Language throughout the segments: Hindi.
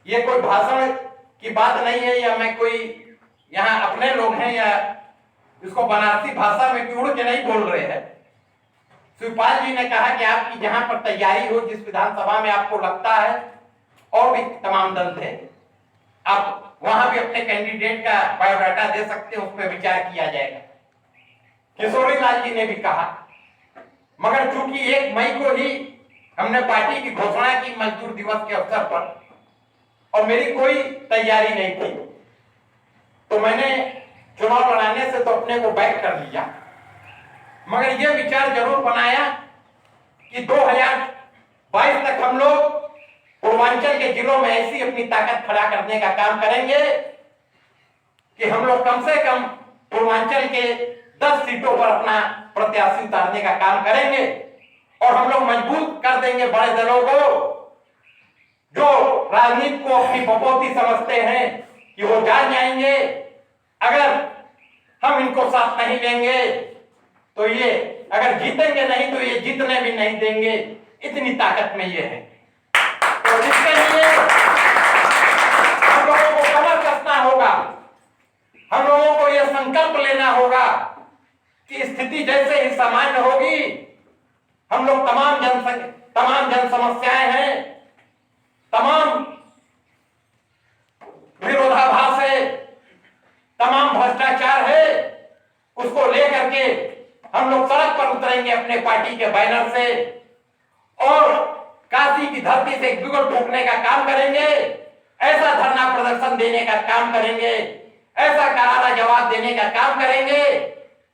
ये कोई भाषण की बात नहीं है, या मैं कोई यहाँ अपने लोग हैं या इसको बनारसी भाषा में भी उड़ के नहीं बोल रहे हैं। शिवपाल जी ने कहा कि आपकी जहां पर तैयारी हो, जिस विधानसभा में आपको लगता है, और भी तमाम दल थे, आप वहां भी अपने कैंडिडेट का बायोडाटा दे सकते हैं, उस पर विचार किया जाएगा। किशोरी लाल जी ने भी कहा, मगर चूंकि 1 मई को ही हमने पार्टी की घोषणा की मजदूर दिवस के अवसर पर, और मेरी कोई तैयारी नहीं थी, तो मैंने चुनाव लड़ाने से तो अपने को बैक कर लिया, मगर यह विचार जरूर बनाया कि 2022 तक हम लोग पूर्वांचल के जिलों में ऐसी अपनी ताकत खड़ा करने का काम करेंगे कि हम लोग कम से कम पूर्वांचल के 10 सीटों पर अपना प्रत्याशी उतारने का काम करेंगे, और हम लोग मजबूत कर देंगे बड़े दलों को, जो राजनीति को अपनी बपौती समझते हैं कि वो जान जाएंगे अगर हम इनको साथ नहीं लेंगे तो ये अगर जीतेंगे नहीं तो ये जीतने भी नहीं देंगे, इतनी ताकत में ये है। तो इसके लिए हम लोगों को कमर कसना होगा, हम लोगों को यह संकल्प लेना होगा कि स्थिति जैसे ही सामान्य होगी, हम लोग तमाम जन समस्याएं हैं, तमाम विरोधाभास है, तमाम भ्रष्टाचार है, उसको लेकर के हम लोग सड़क पर उतरेंगे अपने पार्टी के बैनर से, और काशी की धरती से एक बिगुल फूंकने का काम करेंगे, ऐसा धरना प्रदर्शन देने का काम करेंगे, ऐसा करारा जवाब देने का काम करेंगे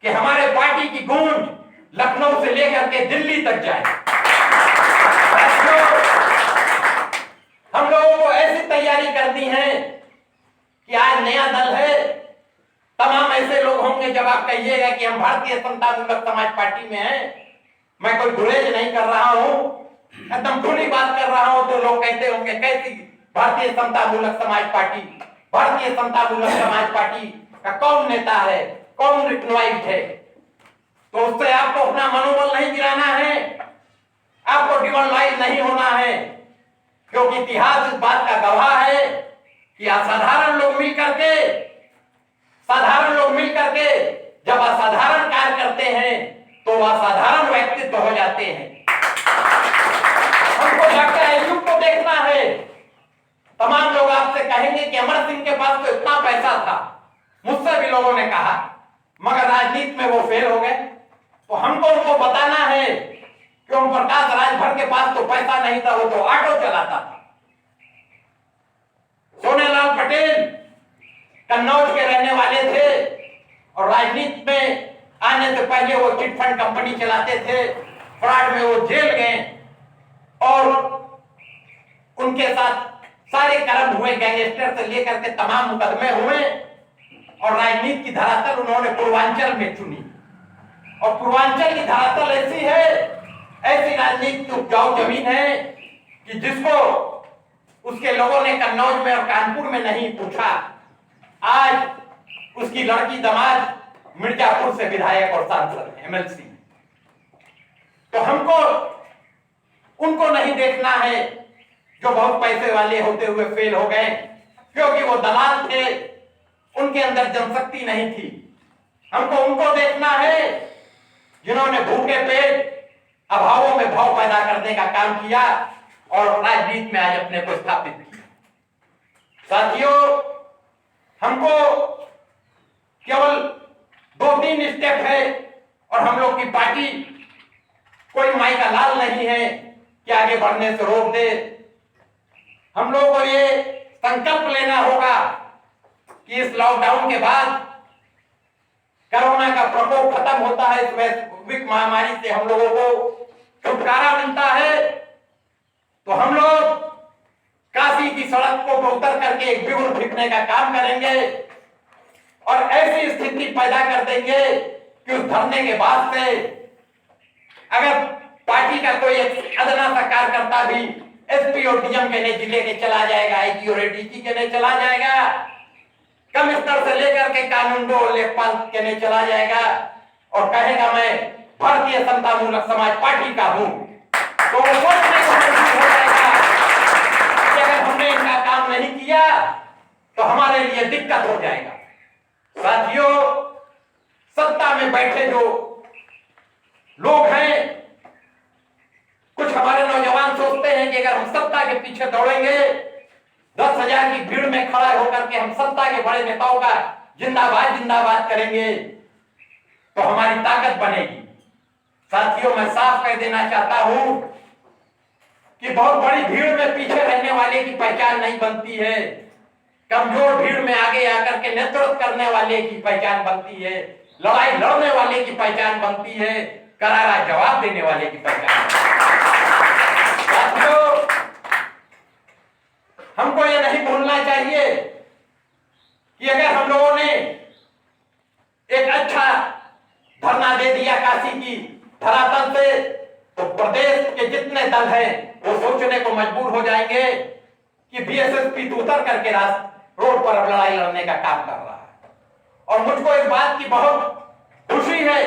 कि हमारे पार्टी की गूंज लखनऊ से लेकर के दिल्ली तक जाए। हम लोगों को ऐसी तैयारी करनी है कि आज नया दल है, तमाम ऐसे लोग होंगे जब आप कहिएगा कि हम भारतीय समतामूलक समाज पार्टी में हैं, मैं कोई गुरेज नहीं कर रहा हूं, एकदम खुली बात कर रहा हूं, तो लोग कहते होंगे कैसी भारतीय समतामूलक समाज पार्टी, भारतीय समतामूलक समाज पार्टी का कौन नेता है, कौन रिक्वाइट है। तो उससे आपको अपना मनोबल नहीं गिराना है, आपको डिमोरलाइज नहीं होना है, क्योंकि इतिहास इस बात का गवाह है कि असाधारण लोग मिल करके जब असाधारण कार्य करते हैं तो असाधारण व्यक्तित्व हो जाते हैं। हमको लगता है युग को देखना है। तमाम लोग आपसे कहेंगे कि अमर सिंह के पास तो इतना पैसा था, मुझसे भी लोगों ने कहा, मगर राजनीति में वो फेल हो गए। तो हमको उनको बताना है कि ओम प्रकाश राजभर के पास तो पैसा नहीं था, वो तो ऑटो चलाता था। सोनेलाल पटेल कन्नौज के रहने वाले थे, और राजनीति में आने से पहले वो चिट फंड कंपनी चलाते थे, फ्रॉड में वो जेल गए, और उनके साथ सारे कर्म हुए, गैंगस्टर से लेकर के तमाम मुकदमे हुए, और राजनीति की धरातल उन्होंने पूर्वांचल में चुनी। और पूर्वांचल की धरातल ऐसी है, ऐसी राजनीति उपजाऊ जमीन है कि जिसको उसके लोगों ने कन्नौज में और कानपुर में नहीं पूछा, आज उसकी लड़की दामाद मिर्जापुर से विधायक और सांसद एमएलसी। तो हमको उनको नहीं देखना है जो बहुत पैसे वाले होते हुए फेल हो गए, क्योंकि वो दलाल थे, उनके अंदर जनशक्ति नहीं थी। हमको उनको देखना है जिन्होंने भूखे पेट अभावों में भाव पैदा करने का काम किया और राजनीति में आज अपने को स्थापित किया। साथियों, हमको केवल 2-3 स्टेप है, और हम लोग की पार्टी कोई माई का लाल नहीं है कि आगे बढ़ने से रोक दे। हम लोग को ये संकल्प लेना होगा कि इस लॉकडाउन के बाद कोरोना का प्रकोप खत्म होता है, इस वैश्विक महामारी से हम लोगों को छुटकारा मिलता है, तो हम लोग काशी की सड़कों पर उतर करके एक बिगुल फेंकने का काम करेंगे, और ऐसी स्थिति पैदा कर देंगे कि उस धरने के बाद से अगर पार्टी का कोई अदना सा कार्यकर्ता भी एसपी और डीएम के लिए जिले के चला जाएगा, आईजी और एडीजी के लिए चला जाएगा, कमिश्नर से लेकर के कानूनगो लेखपाल के लिए चला जाएगा, और कहेगा मैं भारतीय समतामूलक समाज पार्टी का हूं, तो वो सोचने को मजबूर हो जाएगा कि अगर हमने इनका काम नहीं किया तो हमारे लिए दिक्कत हो जाएगा। साथियों, सत्ता में बैठे जो लोग हैं, कुछ हमारे नौजवान सोचते हैं कि अगर हम सत्ता के पीछे दौड़ेंगे, 10,000 की भीड़ में खड़ा होकर के हम सत्ता के बड़े नेताओं का जिंदाबाद जिंदाबाद करेंगे तो हमारी ताकत बनेगी। साथियों, मैं साफ कह देना चाहता हूं कि बहुत बड़ी भीड़ में पीछे रहने वाले की पहचान नहीं बनती है, कमजोर भीड़ में आगे आकर के नेतृत्व करने वाले की पहचान बनती है, लड़ाई लड़ने वाले की पहचान बनती है, करारा जवाब देने वाले की पहचान। साथियों, हमको यह नहीं भूलना चाहिए कि अगर हम लोगों ने एक अच्छा धरना दे दिया काशी की धरातल से, तो प्रदेश के जितने दल हैं वो सोचने को मजबूर हो जाएंगे कि बीएसएसपी तो उतर करके रोड पर अब लड़ाई लड़ने का काम कर रहा है। और मुझको इस बात की बहुत खुशी है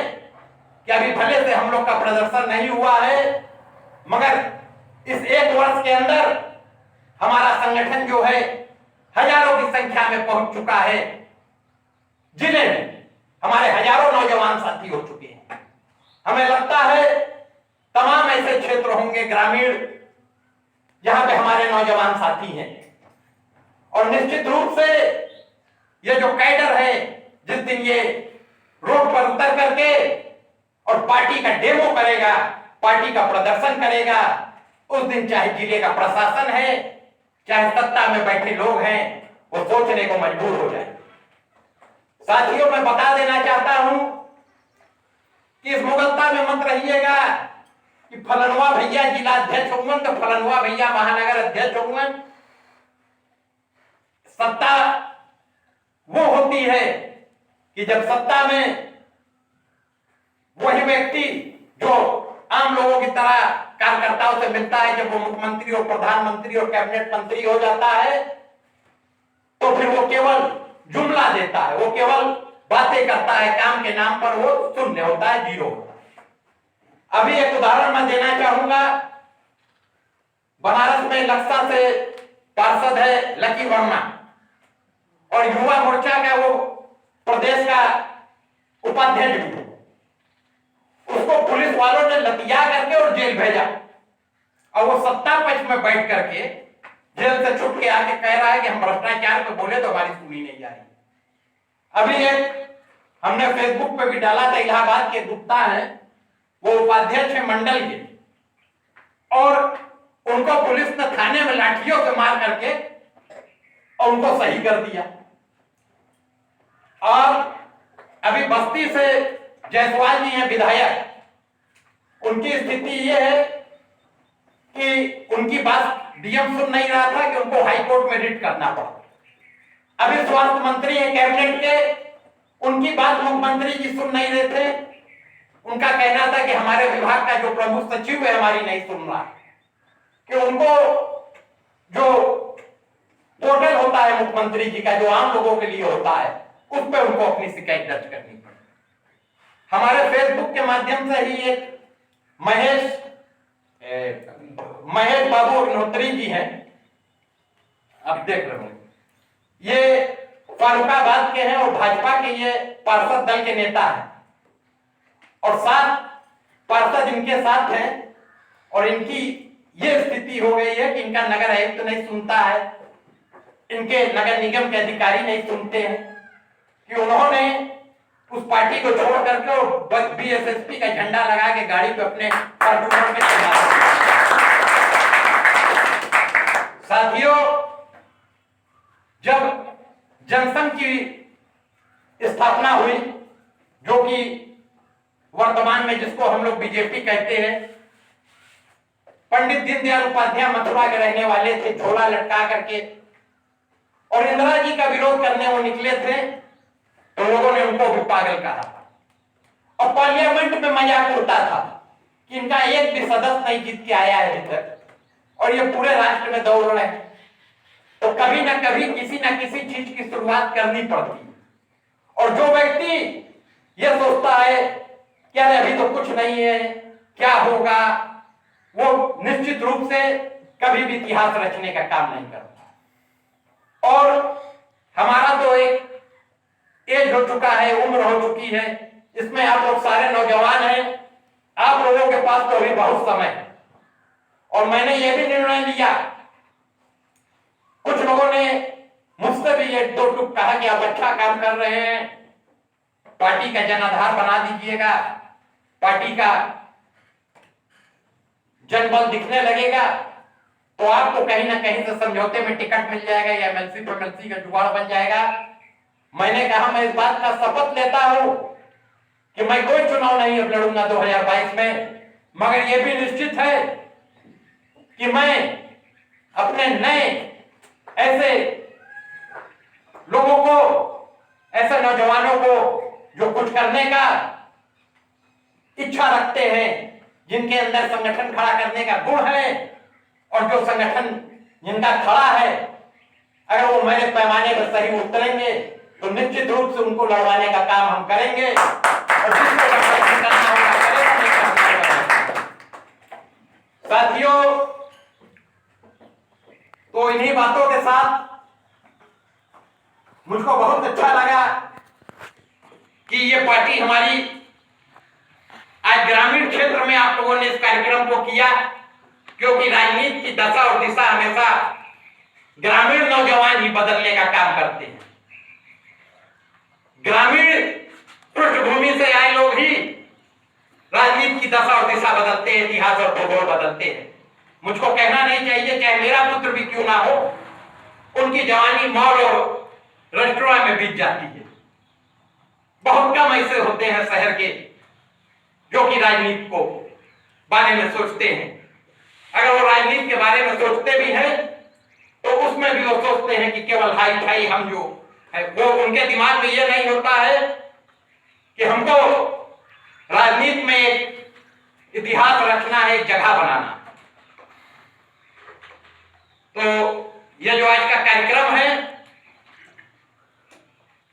कि अभी भले से हम लोग का प्रदर्शन नहीं हुआ है, मगर इस 1 वर्ष के अंदर हमारा संगठन जो है हजारों की संख्या में पहुंच चुका है। जिले में हमारे हजारों नौजवान साथी हो चुके हैं। हमें लगता है तमाम ऐसे क्षेत्र होंगे ग्रामीण जहां पे हमारे नौजवान साथी हैं, और निश्चित रूप से ये जो कैडर है, जिस दिन ये रोड पर उतर करके और पार्टी का डेमो करेगा, पार्टी का प्रदर्शन करेगा, उस दिन चाहे जिले का प्रशासन है, चाहे सत्ता में बैठे लोग हैं, वो सोचने को मजबूर हो जाए। साथियों, मैं बता देना चाहता हूं कि इस मुगलता में मत रहिएगा कि फलनवा भैया जिला अध्यक्ष होंगे तो फलनवा भैया महानगर अध्यक्ष होंगे। सत्ता वो होती है कि जब सत्ता में वही व्यक्ति जो आम लोगों की तरह कार्यकर्ताओं से मिलता है, जब वो मुख्यमंत्री और प्रधानमंत्री और कैबिनेट मंत्री हो जाता है तो फिर वो केवल जुमला देता है, वो केवल बातें करता है, काम के नाम पर वो शून्य होता है, जीरो। अभी एक उदाहरण मैं देना चाहूंगा। बनारस में लक्सा से पार्षद है लकी वर्मा, और युवा मोर्चा का वो प्रदेश का उपाध्यक्ष भी। उसको पुलिस वालों ने लतिया करके और जेल भेजा, और वो सत्ता पक्ष में बैठ करके जेल से छुट के आके कह रहा है कि हम भ्रष्टाचार पे बोले तो हमारी सुनी नहीं जा रही। अभी एक हमने फेसबुक पे भी डाला था, इलाहाबाद के गुप्ता है, वो उपाध्यक्ष है मंडल के, और उनको पुलिस ने थाने में लाठियों से मार करके और उनको सही कर दिया। और अभी बस्ती से जायसवाल जी हैं विधायक, उनकी स्थिति ये है कि उनकी बात डीएम सुन नहीं रहा था कि उनको हाई कोर्ट में रिट करना पड़ा। अभी स्वास्थ्य मंत्री हैं कैबिनेट के, उनकी बात मुख्यमंत्री जी सुन नहीं रहे थे। उनका कहना था कि हमारे विभाग का जो प्रमुख सचिव है हमारी नहीं सुन रहा, कि उनको जो पोर्टल होता है मुख्यमंत्री जी का जो आम लोगों के लिए होता है, उस पर उनको अपनी शिकायत दर्ज करनी पड़ी। हमारे फेसबुक के माध्यम से ही एक महेश बाबू अग्निहोत्री जी हैं, आप देख रहे होंगे, ये फारुखाबाद के हैं और भाजपा के ये पार्षद दल के नेता हैं, और 7 पार्षद इनके साथ हैं। और इनकी ये स्थिति हो गई है कि इनका नगर आयुक्त तो नहीं सुनता है, इनके नगर निगम के अधिकारी नहीं सुनते हैं, कि उन्होंने उस पार्टी को छोड़ करके और बीएसएसपी का झंडा लगा के गाड़ी पे अपने फॉर्च्यूनर में चढ़ा दिया। साथियों, जब जनसंघ की स्थापना हुई, जो कि वर्तमान में जिसको हम लोग बीजेपी कहते हैं, पंडित दीनदयाल उपाध्याय मथुरा के रहने वाले थे, झोला लटका करके, और इंदिरा जी का विरोध करने वो निकले थे, तो लोगों ने उनको भी पागल कहा और पार्लियामेंट में मजाक उड़ता था कि इनका एक भी सदस्य नहीं जीत के आया है अभी तक, और ये पूरे राष्ट्र में दौड़ रहे हैं। तो कभी ना कभी किसी ना किसी चीज की शुरुआत करनी पड़ती है, और जो व्यक्ति ये सोचता है कि अरे अभी तो कुछ नहीं है, क्या होगा, वो निश्चित रूप से कभी भी इतिहास रचने का काम नहीं करता। और हमारा तो एक एज हो चुका है, उम्र हो चुकी है, इसमें आप लोग सारे नौजवान हैं, आप लोगों के पास तो अभी बहुत समय है। और मैंने ये भी निर्णय लिया, कुछ लोगों ने मुझसे भी ये दो टूक कहा कि आप अच्छा काम कर रहे हैं, पार्टी का जनाधार बना दीजिएगा, पार्टी का जनबल दिखने लगेगा तो आपको कहीं ना कहीं से समझौते में टिकट मिल जाएगा या एमएलसी पर एमएलसी का जुगाड़ बन जाएगा। मैंने कहा मैं इस बात का शपथ लेता हूं कि मैं कोई चुनाव नहीं अब लड़ूंगा 2022 में, मगर यह भी निश्चित है कि मैं अपने नए ऐसे लोगों को, ऐसे नौजवानों को जो कुछ करने का इच्छा रखते हैं, जिनके अंदर संगठन खड़ा करने का गुण है और जो संगठन जिनका खड़ा है, अगर वो मेरे पैमाने पर सही उतरेंगे तो निश्चित रूप से उनको लड़वाने का काम हम करेंगे और जिसको करना होगा करेगा, नहीं करना होगा। साथियों, तो इन्हीं बातों के साथ मुझको बहुत अच्छा लगा कि ये पार्टी हमारी आज ग्रामीण क्षेत्र में आप लोगों ने इस कार्यक्रम को किया, क्योंकि राजनीति की दशा और दिशा हमेशा ग्रामीण नौजवान ही बदलने का काम करते हैं। ग्रामीण पृष्ठभूमि से आए लोग ही राजनीति की दशा और दिशा बदलते हैं, इतिहास और भूगोल बदलते हैं। मुझको कहना नहीं चाहिए, चाहे मेरा पुत्र भी क्यों ना हो, उनकी जवानी मॉल और रेस्टोरेंट में बीत जाती है। बहुत कम ऐसे होते हैं शहर के जो कि राजनीति को बारे में सोचते हैं। अगर वो राजनीति के बारे में सोचते भी हैं तो उसमें भी वो सोचते हैं कि केवल हाई फाई हम जो है, वो उनके दिमाग में ये नहीं होता है कि हमको राजनीति में एक इतिहास रचना है, एक जगह बनाना। तो ये जो आज का कार्यक्रम है,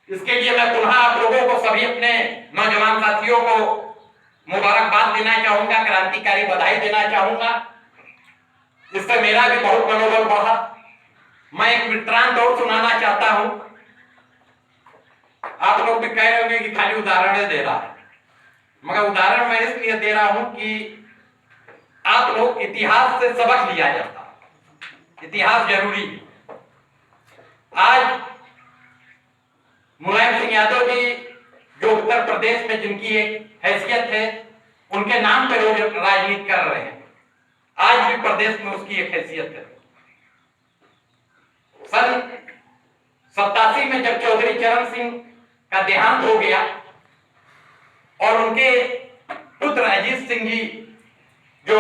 इसके लिए मैं पुनः आप लोगों को, सभी अपने नौजवान साथियों को मुबारकबाद देना चाहूंगा, क्रांतिकारी बधाई देना चाहूंगा। इससे मेरा भी बहुत मनोबल बढ़ा। मैं एक वृत्तांत और सुनाना चाहता हूं। आप लोग भी कह रहे होंगे कि खाली उदाहरण दे रहा है, मगर उदाहरण मैं इसलिए दे रहा हूं कि आप लोग इतिहास से सबक लिया जाता है, इतिहास जरूरी है। आज मुलायम सिंह यादव जी जो उत्तर प्रदेश में जिनकी एक हैसियत है, उनके नाम पर लोग राजनीति कर रहे हैं, आज भी प्रदेश में उसकी एक हैसियत है। सन 87 में जब चौधरी चरण सिंह का देहांत हो गया और उनके पुत्र अजीत सिंह जी जो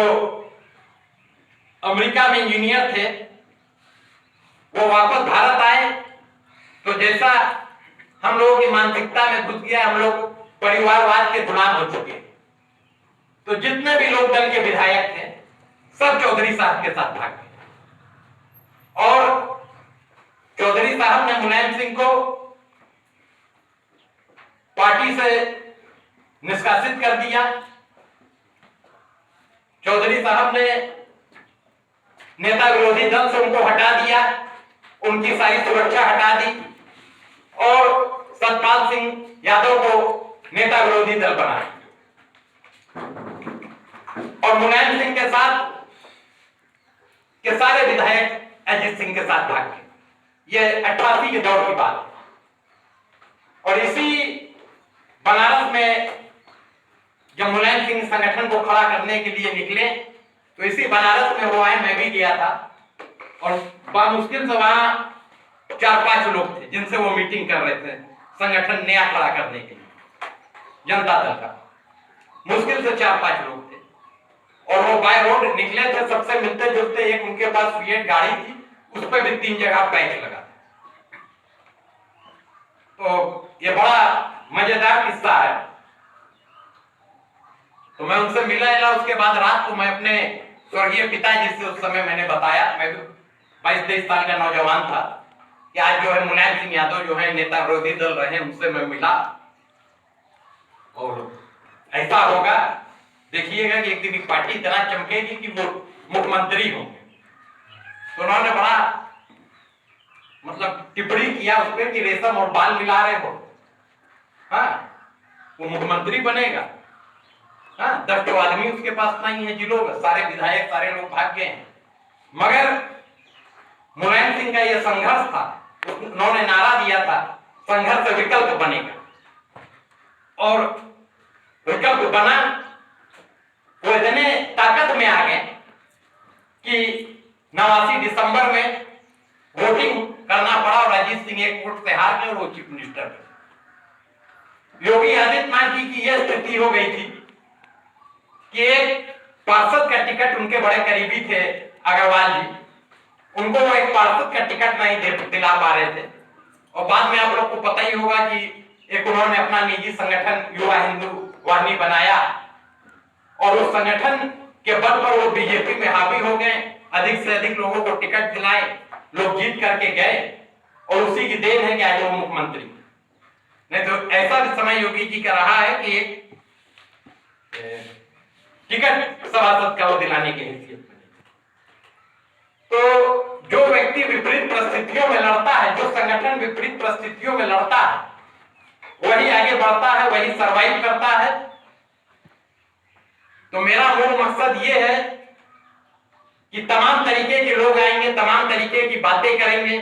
अमेरिका में इंजीनियर थे, वो वापस भारत आए, तो जैसा हम लोगों की मानसिकता में घुस गया, हम लोग परिवारवाद के गुलाम हो चुके। तो जितने भी लोग दल के विधायक थे सब चौधरी साहब के साथ भाग गए और चौधरी साहब ने मुलायम सिंह को पार्टी से निष्कासित कर दिया। चौधरी साहब ने नेता विरोधी दल से उनको हटा दिया, उनकी सारी सुरक्षा हटा दी और सतपाल सिंह यादव को नेता विरोधी दल बना और मुलायम सिंह के साथ के सारे विधायक अजीत सिंह के साथ भाग गए। ये 88 के दौर की बात है। और इसी बनारस में जब मुलायम सिंह संगठन को खड़ा करने के लिए निकले तो इसी बनारस में वो आए, मैं भी गया था और बामुश्किल से वहां 4-5 लोग थे जिनसे वो मीटिंग कर रहे थे संगठन नया खड़ा करने के लिए, जनता दल का। मुश्किल से 4-5 लोग थे और वो बाय रोड निकले थे, सबसे मिलते जुलते। एक उनके पास फिएट गाड़ी थी, उस पर भी 3 जगह पैच लगा। तो ये बड़ा मजेदार किस्सा है। तो मैं उनसे मिला, उसके बाद रात को मैं अपने स्वर्गीय पिताजी से, उस समय मैंने बताया, मैं 22-23 साल का नौजवान था, कि आज जो है मुलायम सिंह यादव जो है नेता विरोधी दल रहे, उनसे मैं मिला और ऐसा होगा, देखिएगा कि एक दिन पार्टी इतना चमकेगी कि वो मुख्यमंत्री होंगे। तो उन्होंने बड़ा मतलब टिप्पणी किया उस पर कि रेशम और बाल मिला रहे हो, हाँ, वो मुख्यमंत्री बनेगा। हाँ, 10 आदमी उसके पास नहीं है, जी लोग सारे विधायक सारे लोग भाग गए हैं। मगर मुलायम सिंह का यह संघर्ष था, उन्होंने नारा दिया था संघर्ष विकल्प बनेगा, और विकल्प बना। वो इतने ताकत में आ गए कि 89 दिसंबर में वोटिंग करना पड़ा और अजीत सिंह एक वोट से हार गए और वो चीफ मिनिस्टर बने। योगी आदित्यनाथ जी की यह स्थिति हो गई थी कि एक पार्षद का टिकट, उनके बड़े करीबी थे अग्रवाल जी, उनको वो एक पार्षद का टिकट नहीं दिला पा रहे थे। और बाद में आप लोग को पता ही होगा कि एक उन्होंने अपना निजी संगठन युवा हिंदू वाहिनी बनाया और उस संगठन के बल पर वो बीजेपी में हावी हो गए, अधिक से अधिक लोगों को टिकट दिलाए, लोग जीत करके गए, और उसी की देन है कि आज वो मुख्यमंत्री। नहीं तो ऐसा भी समय योगी जी का रहा है कि एक टिकट सभासद का वो दिलाने की हैसियत में। तो जो व्यक्ति विपरीत परिस्थितियों में लड़ता है, जो संगठन विपरीत परिस्थितियों में लड़ता है, वही आगे बढ़ता है, वही सरवाइव करता है। तो मेरा मूल मकसद ये है कि तमाम तरीके के लोग आएंगे, तमाम तरीके की बातें करेंगे,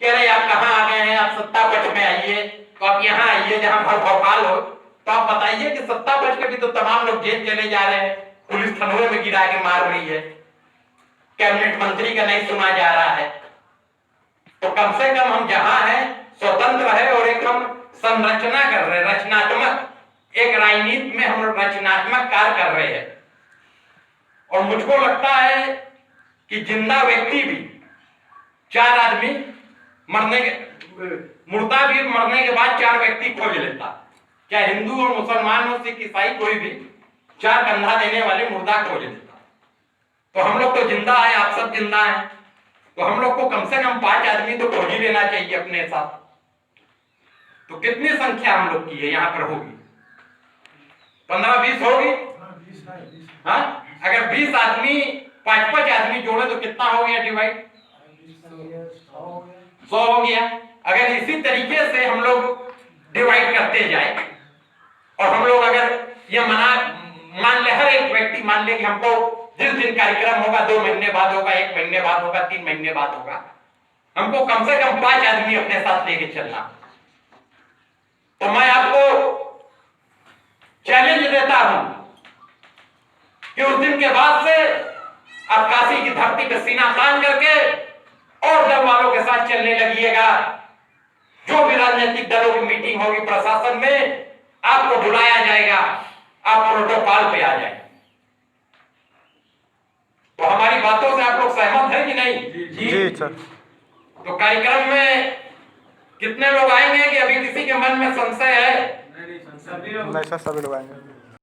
कह रहे आप कहां आ गए हैं, आप सत्ता पक्ष में आइए, तो आप यहां आइए जहां भौकाल हो, तो आप बताइए कि सत्ता पक्ष के भी तो तमाम लोग जेल चले जा रहे हैं, पुलिस थनों में गिरा के मार रही है, कैबिनेट मंत्री का नहीं सुना जा रहा है। तो कम से कम हम जहां हैं स्वतंत्र है और एक हम संरचना कर रहे हैं, रचनात्मक, एक राजनीति में हम रचनात्मक कार्य कर रहे हैं। और मुझको लगता है कि जिंदा व्यक्ति भी 4 आदमी मरने के मुर्दा भी मरने के बाद 4 व्यक्ति खोज लेता, चाहे हिंदू और मुसलमान हो, सिख ईसाई, कोई भी 4 कंधा देने वाले मुर्दा खोज लेता। तो हम लोग तो जिंदा है, आप सब जिंदा हैं, तो हम लोग को कम से कम 5 आदमी तो खोज ही लेना चाहिए अपने साथ। तो कितनी संख्या हम लोग की है यहां पर होगी? 15-20 होगी। हाँ, अगर 20 आदमी 5-5 आदमी जोड़े तो कितना हो गया डिवाइड? 100 हो गया। अगर इसी तरीके से हम लोग डिवाइड करते जाए और हम लोग अगर ये मान ले, हर एक व्यक्ति मान ले कि हमको जिस दिन कार्यक्रम होगा 2 महीने बाद होगा, 1 महीने बाद होगा, 3 महीने बाद होगा, हमको कम से कम 5 आदमी अपने साथ लेके चलना। तो मैं आपको चैलेंज देता हूं कि उस दिन के बाद से आप काशी की धरती पे सीना तान करके और दल वालों के साथ चलने लगिएगा। जो भी राजनीतिक दलों की मीटिंग होगी प्रशासन में, आपको बुलाया जाएगा, आप प्रोटोकॉल पे आ जाएंगे। तो हमारी बातों से आप लोग सहमत हैं कि नहीं? जी सर। तो कार्यक्रम में कितने लोग आएंगे कि अभी किसी के मन में संशय है? नहीं सर, सभी लोग आएंगे।